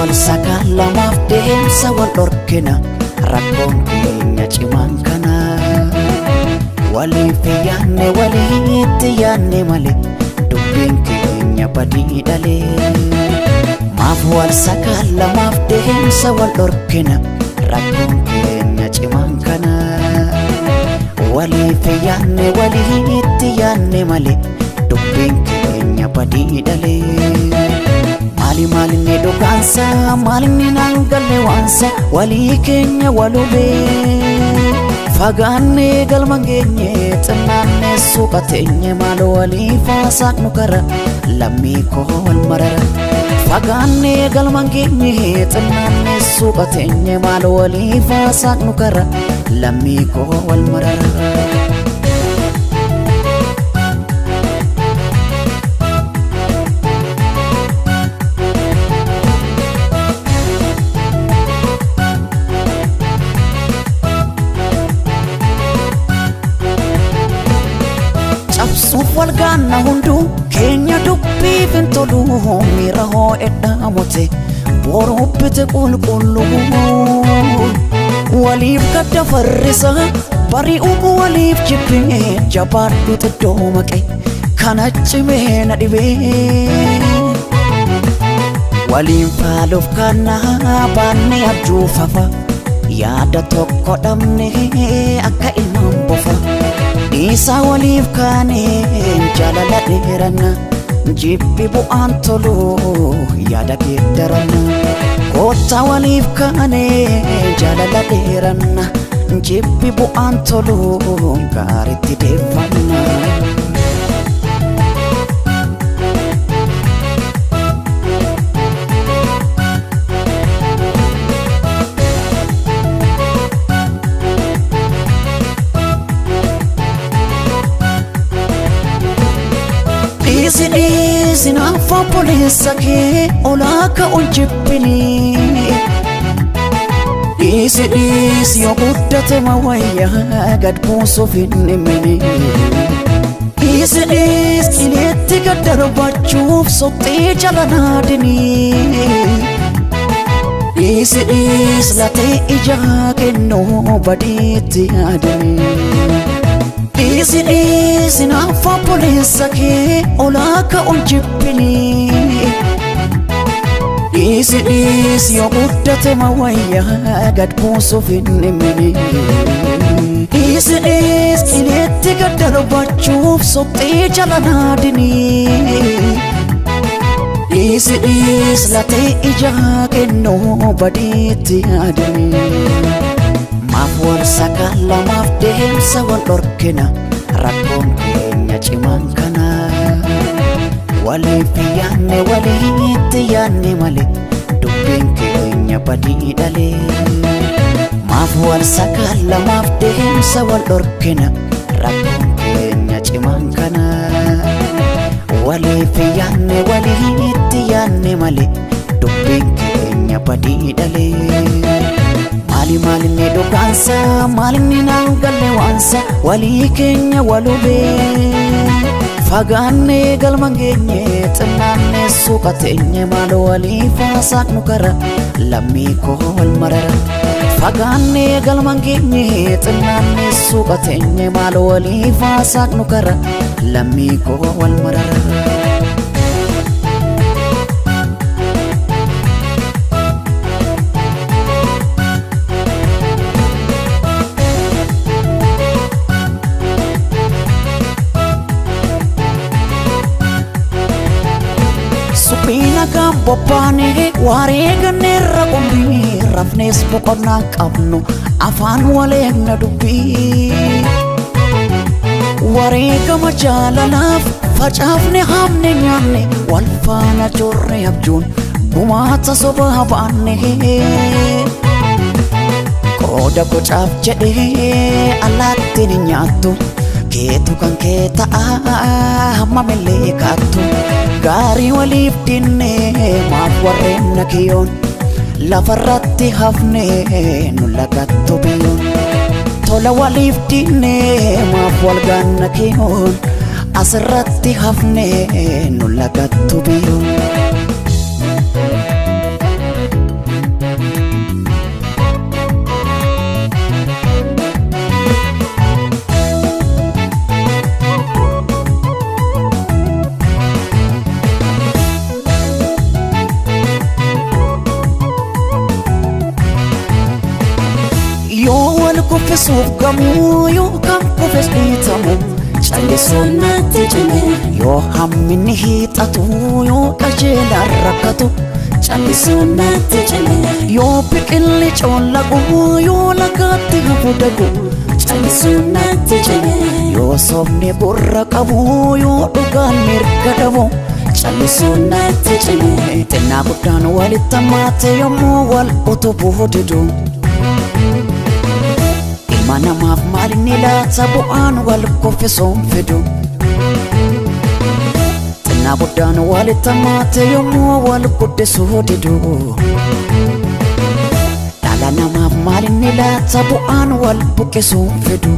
wal sakaalamaaf deemsa wal dhorkina rakkoon keenya cimaan kana waliif yaanne waliitti yaanne malee dubbiin keenya badii dhalee maaf wal sakaalamaaf deemsa wal dhorkina rakkoon keenya cimaan kana waliif yaanne waliitti yaanne malee dubbiin keenya badii dhalee Malinni dhugaansa malinni nangalle waansa walii keenya walubee fagaanne galman geenye xinnaanne suuqa teenye maal walii faasaaqnu kara lammii koo wal marara fagaanne galman geenye xinnaanne suuqa teenye maal walii faasaaqnu kara lammii koo wal marara Walgaanna hundu keenya dubbiif hin tolu miira hoo edhaamote boruubbite qulqullu waliif gadda farrisa bari'uu waliif jibbee jabaadhu xiddoo maqe kana cimee na dhibee waliin faaluuf kana baannee abjuufafa yaada tokko dhabne akka ilmaan bofa Isa waliif kaaneen jaalala dheeranna jibbi bu'aan tolu yaada geeddaranna koota waliif kaaneen jaalala dheeranna jibbi bu'aan tolu gaaritti deeffanna Sinaafa poleessa kee olaaka ol jibbini Dhiisi yoo guddate ma wayyaa gad buusuuf hin himini Dhiisi ileetti gad darbachuuf soqxii jala naadini Dhiisi latee ijaa kennuu badiitti yaadani Dhiisi naafa poleessa kee olaaka ol jibbini Dhiisi yoo guddate ma wayyaa gad buusuuf hin himini Dhiisi ileetti gad darbachuuf soqxii jala naadini Dhiisi latee ijaa kennuu badiitti yaadani Maaf wal sakaalamaaf deemsa wal dhorkina rakkoon keenya cimaan kana waliif yaanne waliitti yaanne malee dubbiin keenya badii dhalee Maaf wal sakaalamaaf deemsa wal dhorkina rakkoon keenya cimaan kana waliif yaanne waliitti yaanne malee dubbiin keenya badii dhalee Malinni dhugaansa malinni nangalle waansa walii keenya walubee fagaanne galman geenye xinnaanne suuqa teenye maal walii faasaaqnu kara lammii koo wal marara fagaanne galman geenye xinnaanne suuqa teenye maal walii faasaaqnu kara lammii koo wal marara Supina gambo paane wareeganne raqumbi rafnes boqonnaa qabnu afaan waleegna dubbii wareegama jaalalaaf facaafne hamne nyaanne wal faana jorre abjuun gumaata sobaa baanne qooda bocaaf jedhee allaattiin nyaattu keetu kan kee ta'a hammamellee kaattu gaarii waliif dinne maaf warreen nakiyoon lafarratti hafne nu lagattu biyyoon tola waliif dinne maaf walgaan nakiyoon asirratti hafne nu lagattu biyyoon kuffisuuf gamuu yookaan kuffis dhiitamu callisuun natti cime yoo hamminni hiixatu yoo qajeelaan rakkatu callisuun natti cime yoo biqilli coollagu yoo lagaatti hafu dagu callisuun natti cime yoo sobni burra qabu yoo dhugaan mirga dhabu callisuun natti cime xinnaa guddaan walitti hammaate yommuu wal utubuu didu ilma namaaf maalinni laata bu'aan wal kuffisuun fidu xinnaa guddaan walitti hammaate yommuu wal guddisuu didu dhala namaaf maalinni laata bu'aan wal buqqisuun fidu